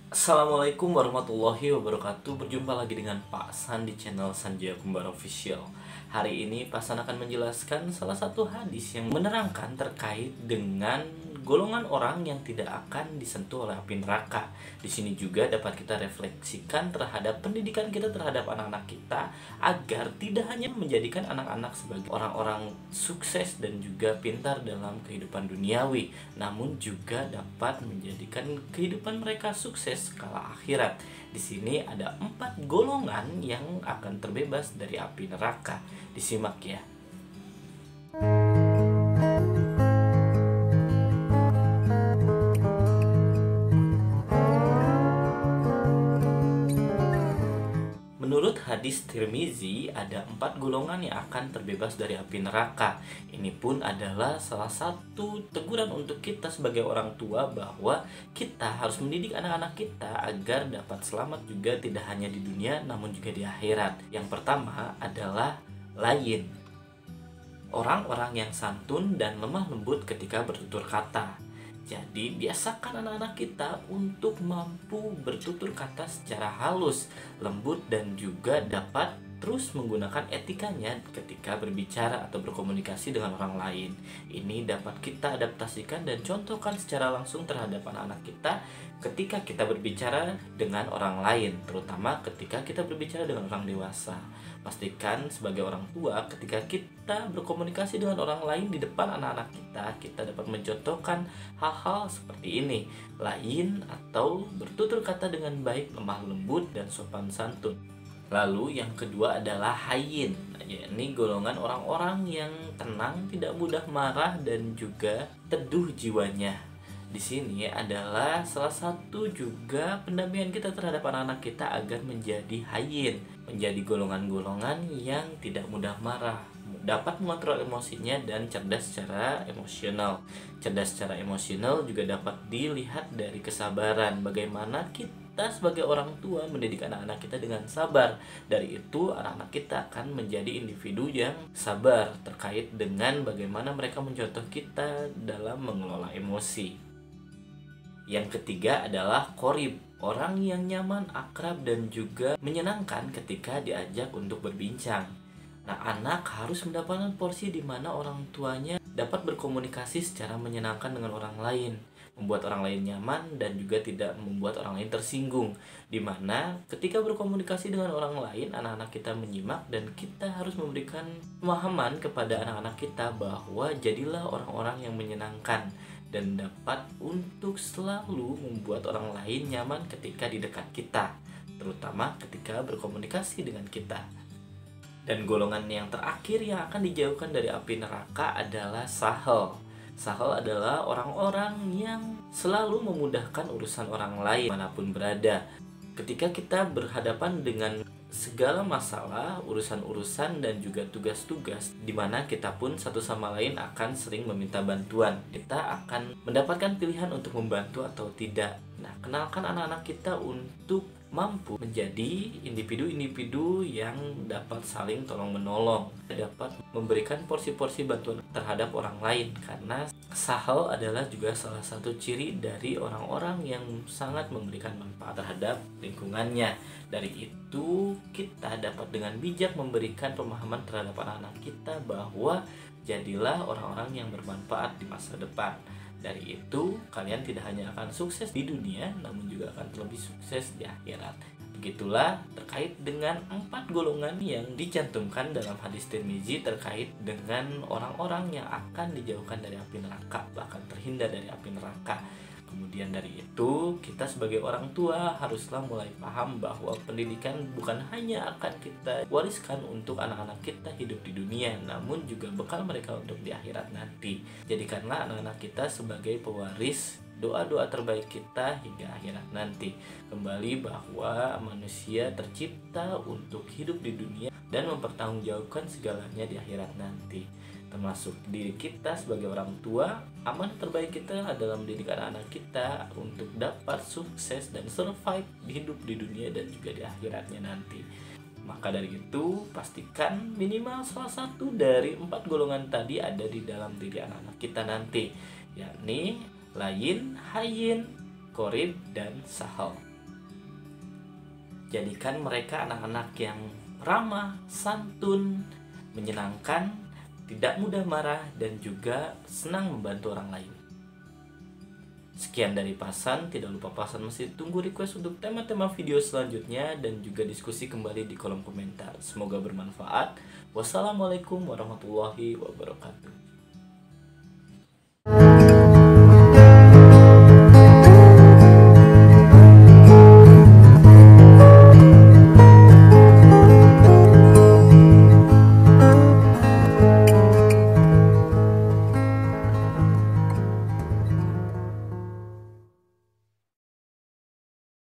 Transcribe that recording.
Assalamualaikum warahmatullahi wabarakatuh. Berjumpa lagi dengan Pak San di channel Sanjaya Kembar Official. Hari ini Pak San akan menjelaskan salah satu hadis yang menerangkan terkait dengan golongan orang yang tidak akan disentuh oleh api neraka. Di sini juga dapat kita refleksikan terhadap pendidikan kita terhadap anak-anak kita agar tidak hanya menjadikan anak-anak sebagai orang-orang sukses dan juga pintar dalam kehidupan duniawi, namun juga dapat menjadikan kehidupan mereka sukses kala akhirat. Di sini ada 4 golongan yang akan terbebas dari api neraka. Disimak ya. Menurut hadis Tirmizi, ada 4 golongan yang akan terbebas dari api neraka. Ini pun adalah salah satu teguran untuk kita sebagai orang tua bahwa kita harus mendidik anak-anak kita agar dapat selamat juga tidak hanya di dunia namun juga di akhirat. Yang pertama adalah layin. Orang-orang yang santun dan lemah lembut ketika bertutur kata. Jadi biasakan anak-anak kita untuk mampu bertutur kata secara halus, lembut, dan juga dapat terus menggunakan etikanya ketika berbicara atau berkomunikasi dengan orang lain. Ini dapat kita adaptasikan dan contohkan secara langsung terhadap anak-anak kita ketika kita berbicara dengan orang lain, terutama ketika kita berbicara dengan orang dewasa. Pastikan sebagai orang tua ketika kita berkomunikasi dengan orang lain di depan anak-anak kita dapat mencontohkan hal-hal seperti ini, lain atau bertutur kata dengan baik, lemah lembut, dan sopan santun. Lalu yang kedua adalah hayyin, yakni golongan orang-orang yang tenang, tidak mudah marah, dan juga teduh jiwanya. Di sini adalah salah satu juga pendampingan kita terhadap anak-anak kita agar menjadi hayyin, menjadi golongan-golongan yang tidak mudah marah, dapat mengontrol emosinya, dan cerdas secara emosional. Cerdas secara emosional juga dapat dilihat dari kesabaran, bagaimana kita sebagai orang tua mendidik anak-anak kita dengan sabar. Dari itu anak-anak kita akan menjadi individu yang sabar terkait dengan bagaimana mereka mencontoh kita dalam mengelola emosi. Yang ketiga adalah qorib, orang yang nyaman, akrab, dan juga menyenangkan ketika diajak untuk berbincang. Nah, anak harus mendapatkan porsi di mana orang tuanya dapat berkomunikasi secara menyenangkan dengan orang lain, membuat orang lain nyaman dan juga tidak membuat orang lain tersinggung. Di mana ketika berkomunikasi dengan orang lain, anak-anak kita menyimak dan kita harus memberikan pemahaman kepada anak-anak kita bahwa jadilah orang-orang yang menyenangkan dan dapat untuk selalu membuat orang lain nyaman ketika di dekat kita, terutama ketika berkomunikasi dengan kita. Dan golongan yang terakhir yang akan dijauhkan dari api neraka adalah sahel. Sahel adalah orang-orang yang selalu memudahkan urusan orang lain manapun berada. Ketika kita berhadapan dengan segala masalah, urusan-urusan, dan juga tugas-tugas di mana kita pun satu sama lain akan sering meminta bantuan. Kita akan mendapatkan pilihan untuk membantu atau tidak. Nah, kenalkan anak-anak kita untuk mampu menjadi individu-individu yang dapat saling tolong-menolong, dapat memberikan porsi-porsi bantuan terhadap orang lain, karena sahel adalah juga salah satu ciri dari orang-orang yang sangat memberikan manfaat terhadap lingkungannya. Dari itu kita dapat dengan bijak memberikan pemahaman terhadap anak-anak kita bahwa jadilah orang-orang yang bermanfaat di masa depan. Dari itu, kalian tidak hanya akan sukses di dunia, namun juga akan lebih sukses di akhirat. Begitulah terkait dengan 4 golongan yang dicantumkan dalam hadis Tirmizi terkait dengan orang-orang yang akan dijauhkan dari api neraka, bahkan terhindar dari api neraka. Kemudian dari itu, kita sebagai orang tua haruslah mulai paham bahwa pendidikan bukan hanya akan kita wariskan untuk anak-anak kita hidup di dunia, namun juga bekal mereka untuk di akhirat nanti. Jadikanlah anak-anak kita sebagai pewaris doa-doa terbaik kita hingga akhirat nanti. Kembali bahwa manusia tercipta untuk hidup di dunia dan mempertanggungjawabkan segalanya di akhirat nanti, termasuk diri kita sebagai orang tua. Amanah terbaik kita adalah mendidik anak-anak kita untuk dapat sukses dan survive hidup di dunia dan juga di akhiratnya nanti. Maka dari itu, pastikan minimal salah satu dari 4 golongan tadi ada di dalam diri anak-anak kita nanti, yakni layin, hayyin, qorib, dan sahal. Jadikan mereka anak-anak yang ramah, santun, menyenangkan, tidak mudah marah, dan juga senang membantu orang lain. Sekian dari Pasan, tidak lupa Pasan masih tunggu request untuk tema-tema video selanjutnya dan juga diskusi kembali di kolom komentar. Semoga bermanfaat. Wassalamualaikum warahmatullahi wabarakatuh.